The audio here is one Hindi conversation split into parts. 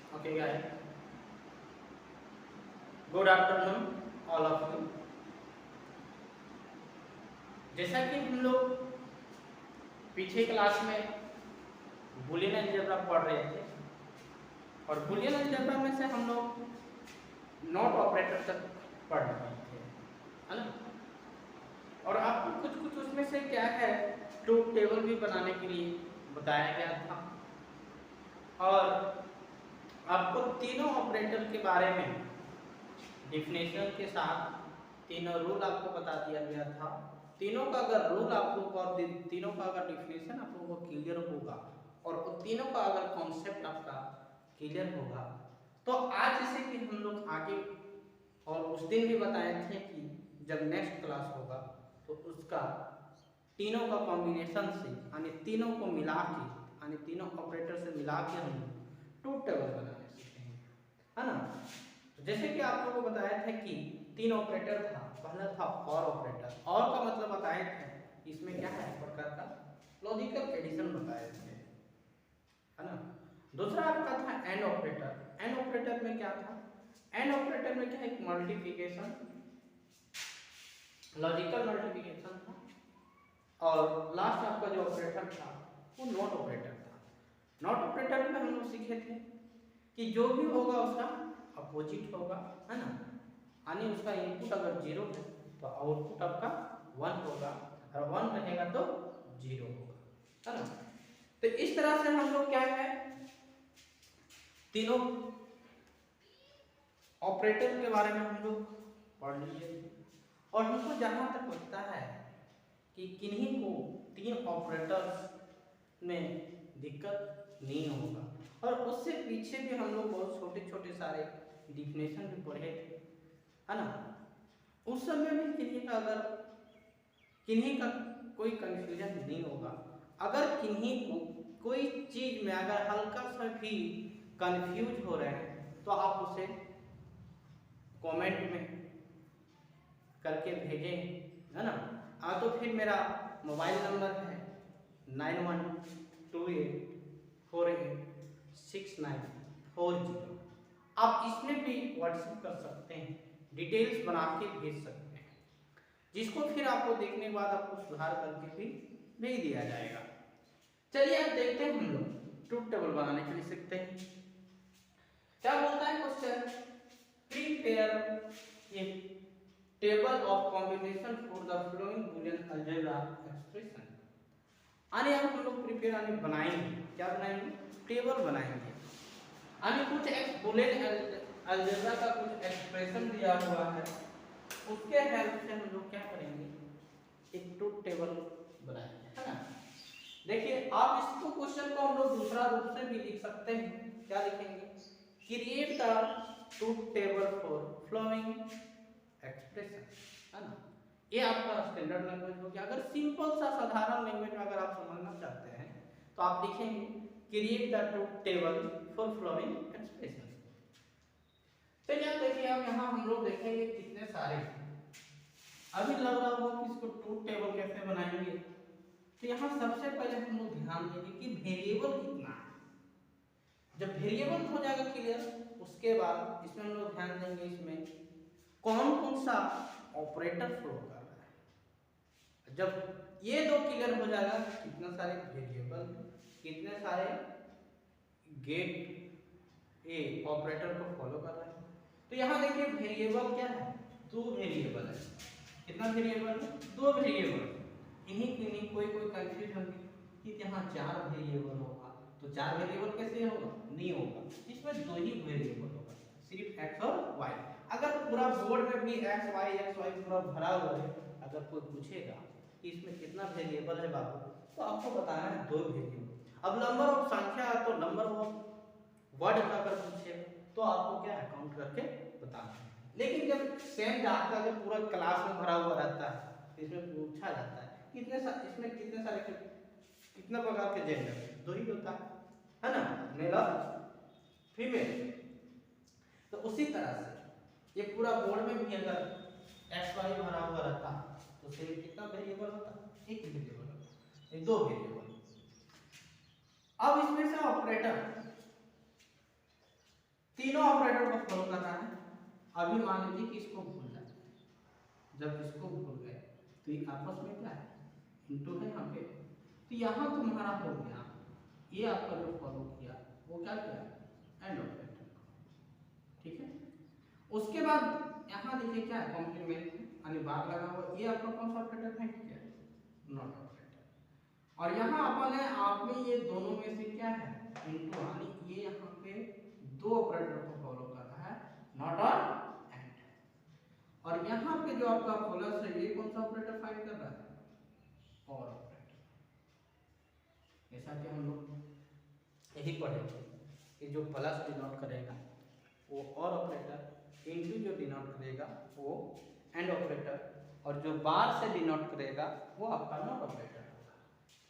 Okay, guys. Good afternoon, all of you. जैसा कि हम लोग पीछे क्लास में बुलियन अलजेब्रा पढ़ रहे थे और बुलियन अलजेब्रा में से हम लोग नॉट ऑपरेटर तक पढ़ रहे थे, है ना। और आपको कुछ कुछ उसमें से क्या है ट्रूथ टेबल भी बनाने के लिए बताया गया था और आपको तीनों ऑपरेटर के बारे में डिफिनेशन के साथ तीनों रूल आपको बता दिया गया था। तीनों का अगर रूल आप लोग और तीनों का अगर डिफिनेशन आप लोगों को क्लियर होगा और तीनों का अगर कॉन्सेप्ट आपका क्लियर होगा तो आज जैसे कि हम लोग आगे और उस दिन भी बताए थे कि जब नेक्स्ट क्लास होगा तो उसका तीनों का कॉम्बिनेशन से यानी तीनों को मिला के यानी तीनों ऑपरेटर से मिला के हम ट्रूथ टेबल बनाने सीखेंगे, है ना। तो जैसे कि आप लोगों को बताया था कि तीन ऑपरेटर था। पहला था और ऑपरेटर, और का मतलब बताए थे इसमें क्या है एक प्रकार का लॉजिकल एडिशन बताए थे, है ना। दूसरा आपका था एंड ऑपरेटर। एंड ऑपरेटर में क्या था, एंड ऑपरेटर में क्या एक मल्टीप्लिकेशन लॉजिकल मल्टीप्लिकेशन था और लास्ट आपका जो ऑपरेटर था वो नॉट ऑपरेटर था। नॉट ऑपरेटर में हम लोग सीखे थे कि जो भी होगा उसका अपोजिट होगा, है ना। यानी उसका इनपुट अगर 0 है तो आउटपुट आपका 1 होगा और 1 रहेगा तो 0 होगा, है ना। तो इस तरह से हम लोग क्या है तीनों ऑपरेटर के बारे में हम लोग पढ़ लिए और हमको जहां तक लगता है कि किन्हीं को तीन ऑपरेटर्स में दिक्कत नहीं होगा और उससे पीछे भी हम लोग बहुत छोटे छोटे सारे डिफिनेशन भी पढ़े थे, है ना। उस समय में किन्हीं का कोई कंफ्यूजन नहीं होगा। अगर किन्हीं को कोई चीज में अगर हल्का सा भी कंफ्यूज हो रहे हैं तो आप उसे कमेंट में करके भेजें, है ना। तो फिर मेरा मोबाइल नंबर है 9128486940। आप इसमें भी व्हाट्सएप कर सकते हैं, डिटेल्स बना के भेज सकते हैं, जिसको फिर आपको देखने के बाद आपको सुधार करके भी भेज दिया जाएगा। चलिए अब देखते हैं हम लोग ट्रूथ टेबल बनाने के लिए सीखते हैं। क्या बोलता है question, prepare a table of combination for the following Boolean algebra expression. आने अब हम लोग प्रिपेयर आने बनाएंगे, क्या बनाएंगे, टेबल बनाएंगे। आने कुछ बूलियन अलजेब्रा का कुछ एक्सप्रेशन दिया हुआ है, उसके हेल्प से हम लोग क्या करेंगे, एक ट्रूथ टेबल बनाएंगे, है ना। देखिए आप इसको क्वेश्चन को हम लोग दूसरा रूप से भी लिख सकते हैं। क्या लिखेंगे, create the truth table for following expression, है ना। ये आपका स्टैंडर्ड लैंग्वेज हो गया। अगर सिंपल सा साधारण लैंग्वेज में अगर आप समझना चाहते हैं तो आप लिखेंगे create the truth table for following expression. चलिए आप देखिए, अब यहाँ हम लोग देखेंगे कितने सारे, अभी लग रहा होगा कि इसको ट्रूथ टेबल कैसे बनाएंगे। तो यहाँ सबसे पहले हम लोग ध्यान देंगे कि वेरिएबल कितना है। जब वेरिएबल हो जाएगा क्लियर, उसके बाद इसमें हम लोग ध्यान देंगे इसमें कौन कौन सा ऑपरेटर फ्लो कर रहा है। जब ये दो क्लियर हो जाएगा, कितने सारे वेरिएबल, कितने सारे गेट ए ऑपरेटर को फॉलो कर रहा है। तो यहाँ देखिए वेरिएबल क्या है, दो वेरिएबल है। कितना वेरिएबल है, दो वेरिएबल। इन्हीं कोई कंफ्यूज होगी कि यहाँ 4 वेरिएबल होगा, तो 4 वेरिएबल कैसे होगा, नहीं होगा। इसमें दो ही वेरिएबल होगा, सिर्फ x और y। अगर पूरा बोर्ड में भी x y पूरा भरा हुआ है, अगर कोई पूछेगा कि इसमें कितना वेरिएबल है बाबू, तो आपको बताना है 2 वेरिएबल। अब नंबर ऑफ संख्या तो नंबर ऑफ वर्ड अगर पूछेगा तो आपको क्या काउंट करके बताना है। लेकिन जब सेम डाटा अगर पूरा क्लास में भरा हुआ रहता है, इसमें पूछा जाता है इसमें कितने सारे कितने प्रकार के जेंडर, 2 ही होता है ना, मेल और फीमेल। तो उसी तरह से ये पूरा बोर्ड में भी अगर एक्स वाई भरा हुआ रहता तो सिर्फ कितना वेरिएबल होता, एक वेरिएबल होता, ये 2 वेरिएबल। अब इसमें से ऑपरेटर अभी मान लीजिए कि इसको भूल जाते हैं, जब इसको भूल गए तो ये आपस में क्या है, इंटू है यहाँ पे, तो यहाँ तुम्हारा हो गया, ये आपका जो फॉलो किया वो क्या किया, एंड ऑपरेटर। ठीक है, उसके बाद यहाँ देखिए क्या है, कॉम्प्लीमेंट यानी भाग लगा हुआ, ये आपका कौन सा ऑपरेटर है, क्या है, नॉट ऑपरेटर। और यहाँ अपन है आप में ये दोनों में से क्या है, इंटू, यानी ये यहाँ पे दो ऑपरेटर को फॉलो कर रहा है, नॉट और एंड। और यहाँ पे जो आपका प्लस है ये कौन सा ऑपरेटर फाइंड कर रहा है, और ऑपरेटर। जैसा कि हम लोग यही पढ़े थे कि जो प्लस डिनोट करेगा वो और ऑपरेटर, इंटू जो डिनोट करेगा वो एंड ऑपरेटर, और जो बार से डिनोट करेगा वो आपका नॉट ऑपरेटर होगा।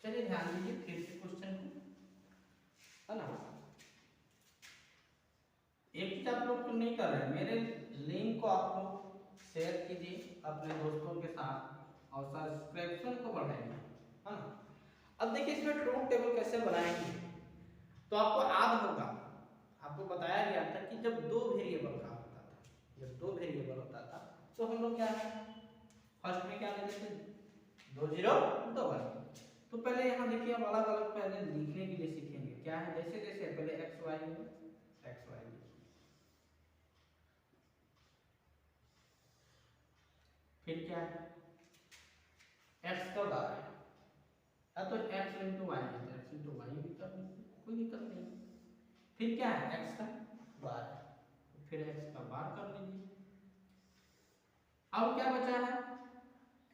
चलिए ध्यान दीजिए फिर से क्वेश्चन को, है ना। एक चीज आप लोग तो नहीं कर रहे हैं, मेरे लिंक को आप लोग शेयर कीजिए अपने दोस्तों के साथ और सब्सक्रिप्शन को बढ़ाइए, है ना। अब देखिए इसमें ट्रूथ टेबल कैसे बनाएंगे, तो आपको याद होगा, आपको बताया गया था कि जब दो वेरिएबल का होता था, जब दो वेरिएबल होता था तो हम लोग क्या है, फर्स्ट में क्या लेते थे, 2 0 2 1। तो पहले यहाँ देखिए अब अलग अलग पहले लिखने के लिए सीखेंगे, क्या है, जैसे जैसे पहले एक्स वाई लिखिए, फिर क्या है, एक्स का बार है, तो एक्स इंटू वाई है, तो एक्स इंटू वाई भी कर लीजिए, कोई दिक्कत नहीं। फिर क्या है, एक्स का बार है, तो फिर एक्स का बार कर लीजिए। अब क्या बचा है,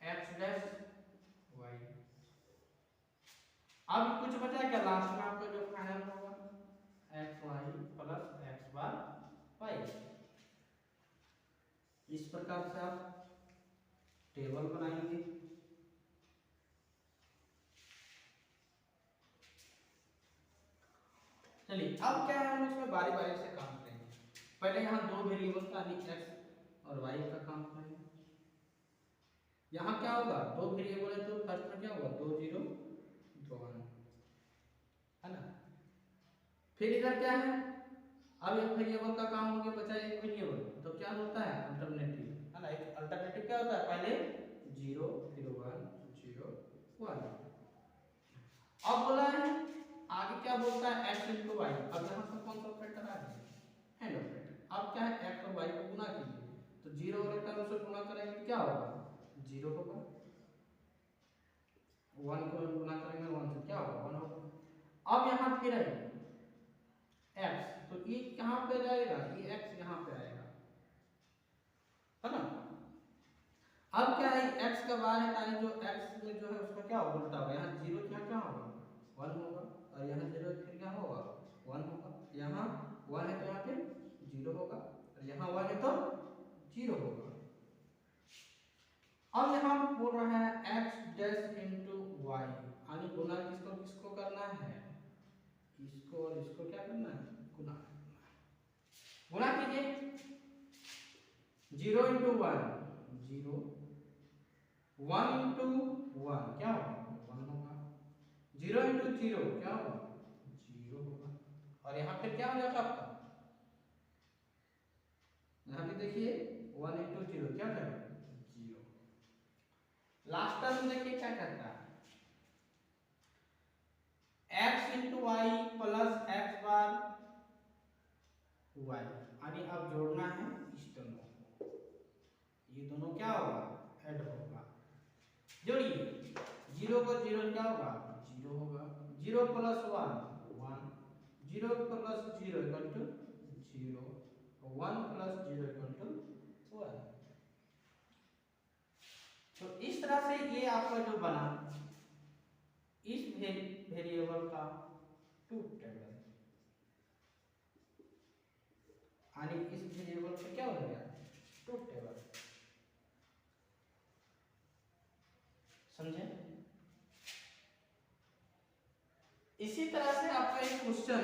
एक्स डैश वाई। अब कुछ बचा क्या, लास्ट में आपका जो फाइनल होगा, x Y plus x bar Y. इस प्रकार से आप टेबल बनाएंगे। चलिए अब क्या है, हम उसमें बारी बारी से काम करेंगे। पहले यहाँ दो वेरिएबल का एक्स और वाई का काम करेंगे। यहाँ क्या होगा, दो वेरिएबल है तो फर्स्ट में क्या होगा, 2 0 2 1, है ना। फिर इधर क्या है, अब एक वेरिएबल का काम हो गया, बचा एक वेरिएबल, तो क्या होता है अल्टरनेटिव, है ना। एक अल्टरनेटिव क्या होता है, पहले 0 फिर 1 0 1। अब बोला है आगे क्या बोलता है, एक्स इंटू वाई। अब यहाँ से कौन सा ऑपरेटर आ गया, एंड ऑपरेटर। अब क्या है, एक्स और वाई को गुना कीजिए, तो 0 वाले टर्म से गुना करेंगे तो क्या होगा, 0 होगा। 1 को गुना करेंगे 1 से क्या होगा, 1 होगा। अब यहाँ फिर आइए x, तो ये कहाँ पे जाएगा, ये x यहाँ पे आएगा, है ना। अब क्या है, x का बार है, यानी जो x में जो है उसका क्या होगा, उल्टा होगा। यहाँ 0 क्या होगा, 1 होगा, और यहाँ 0 फिर क्या होगा, 1 होगा। यहाँ 1 है तो यहाँ पे 0 होगा, और यहाँ 1 है तो 0 होगा। अब यहाँ बोल रहा है x डैश इंटू वाई, यानी गुना किसको किसको करना है, इसको और इसको क्या करना है, गुना करना है। गुना कीजिए, 0 इंटू 1 0, 1 इंटू 1 क्या होगा, 1 होगा। 0 इंटू 0 क्या होगा, 0 होगा। और यहाँ पे क्या हो जाएगा आपका, यहाँ पे देखिए 1 इंटू 0 क्या हो जाएगा, 0। लास्ट टर्म देखिए क्या करता है, x into y plus x bar y, यानी अब जोड़ना है इस दोनों को, ये दोनों क्या होगा, ऐड होगा। जोड़िए, 0 को 0 क्या होगा, 0 होगा। 0 plus 1 1, 0 plus 0 equal to 0, 1 plus 0 equal to 1। तो इस तरह से ये आपका जो बना इस वेरिएबल का ट्रूथ टेबल, यानी इस वेरिएबल का क्या हो गया, ट्रूथ टेबल। समझे। इसी तरह से आपका एक क्वेश्चन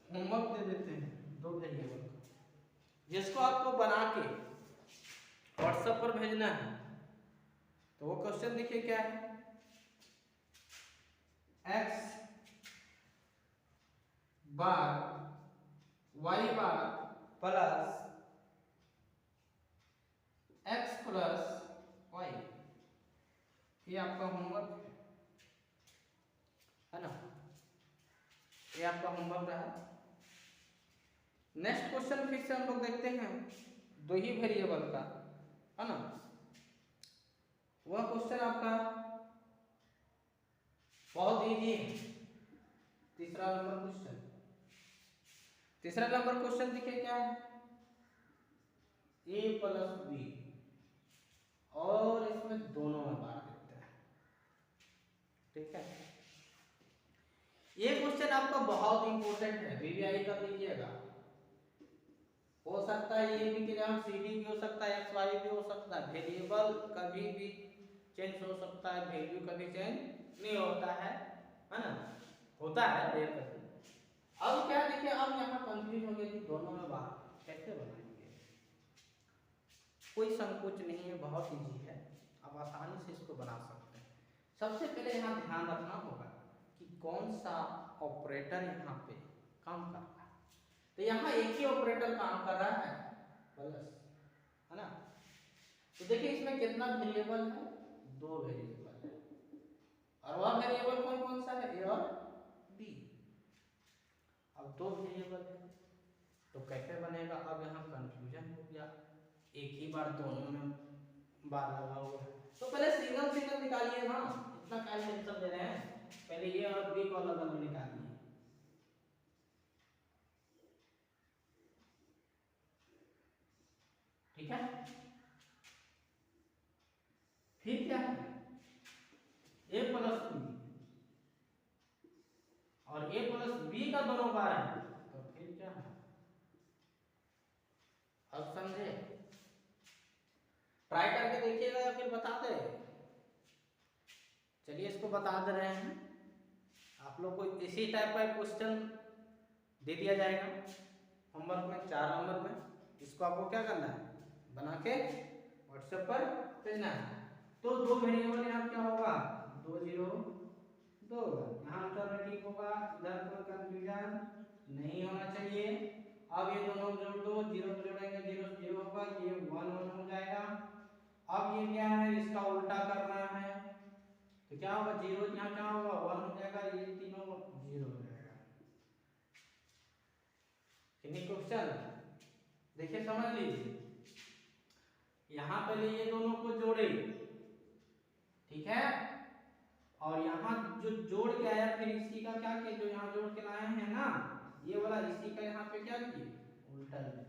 होमवर्क दे देते हैं, दो वेरिएबल का, जिसको आपको बना के व्हाट्सएप पर भेजना है। तो वो क्वेश्चन देखिए क्या है, x बार y बार प्लस x प्लस वाई, ये आपका होमवर्क है ना, ये आपका होमवर्क रहा। नेक्स्ट क्वेश्चन फिर से हम लोग देखते हैं, दो ही वेरिएबल का है ना। वह क्वेश्चन आपका बहुत इजी है। तीसरा नंबर क्वेश्चन देखिए क्या है, a प्लस बी, और इसमें दोनों में बांट देते हैं। ठीक है, ये क्वेश्चन आपका बहुत इंपॉर्टेंट है, वीवीआई कर लीजिएगा। हो सकता है ये भी ग्राम सी डी भी हो सकता है, एक्स वाई भी हो सकता है, वेरिएबल कभी भी चेंज हो सकता है, वैल्यू कभी चेंज नहीं होता है ना, होता है देर कभी। अब क्या देखिए, अब यहाँ कंफ्यूज हो गया कि दोनों में बात कैसे बनाएंगे। कोई संकोच नहीं है, बहुत इजी है, आप आसानी से इसको बना सकते हैं। सबसे पहले यहाँ ध्यान रखना होगा कि कौन सा ऑपरेटर यहाँ पे काम कर रहा है। तो यहाँ एक ही ऑपरेटर काम कर रहा है, प्लस, है ना। तो देखिए इसमें कितना वेरिएबल है, दो वेरिएबल है, और वह वेरिएबल कौन कौन सा है, ए और बी। अब दो वेरिएबल है तो कैसे बनेगा, अब यहाँ कंफ्यूजन हो गया, एक ही बार दोनों में बार लगा हुआ है। तो पहले सिंगल निकालिए ना, इतना क्या टेंशन ले रहे हैं, पहले ये और बी को अलग अलग निकालिए। ठीक है, फिर क्या है, a प्लस बी, और a प्लस बी का दोनों बार है, तो फिर क्या है, अब समझे, ट्राई करके देखिएगा या फिर बता दे। चलिए इसको बता दे रहे हैं, आप लोग को इसी टाइप का क्वेश्चन दे दिया जाएगा होमवर्क में 4 नंबर में। इसको आपको क्या करना है, बना के व्हाट्सएप पर भेजना है। तो दो वेरिएबल यहाँ क्या होगा, 2 0 2, यहाँ अल्टरनेटिव होगा, इधर कोई कंफ्यूजन नहीं होना चाहिए। अब ये दोनों जोड़ दो, 0 जोड़ेंगे 0 0 होगा, ये 1 1 हो जाएगा। अब ये क्या है, इसका उल्टा करना है, तो क्या होगा, 0 यहाँ क्या होगा, 1 हो जाएगा, ये तीनों 0 हो जाएगा। कितनी क्वेश्चन देखिए, समझ लीजिए, यहाँ पहले ये दोनों को जोड़े, ठीक है, और यहाँ जो जोड़ के आया, फिर इसी का क्या किया, जो यहाँ जोड़ के लाए हैं ना, ये वाला इसी का यहाँ पे क्या किए, उल्टा लिखिए,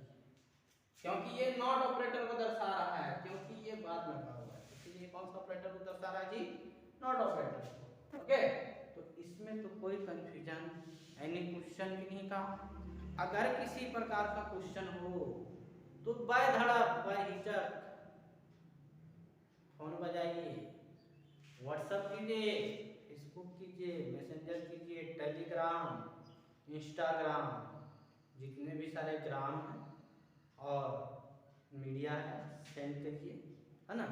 क्योंकि ये नॉट ऑपरेटर को दर्शा रहा है, क्योंकि ये बाद में लगा हुआ है, इसलिए कौन सा ऑपरेटर को दर्शा रहा है जी, नॉट ऑपरेटर। ओके, तो इसमें तो कोई कंफ्यूजन एनी क्वेश्चन भी नहीं था। अगर किसी प्रकार का क्वेश्चन हो तो बायधड़क हिचक फोन बजाइए, व्हाट्सएप कीजिए, फेसबुक कीजिए, मैसेंजर कीजिए, टेलीग्राम, इंस्टाग्राम, जितने भी सारे ग्राम हैं और मीडिया है, सेंड करिए, है ना।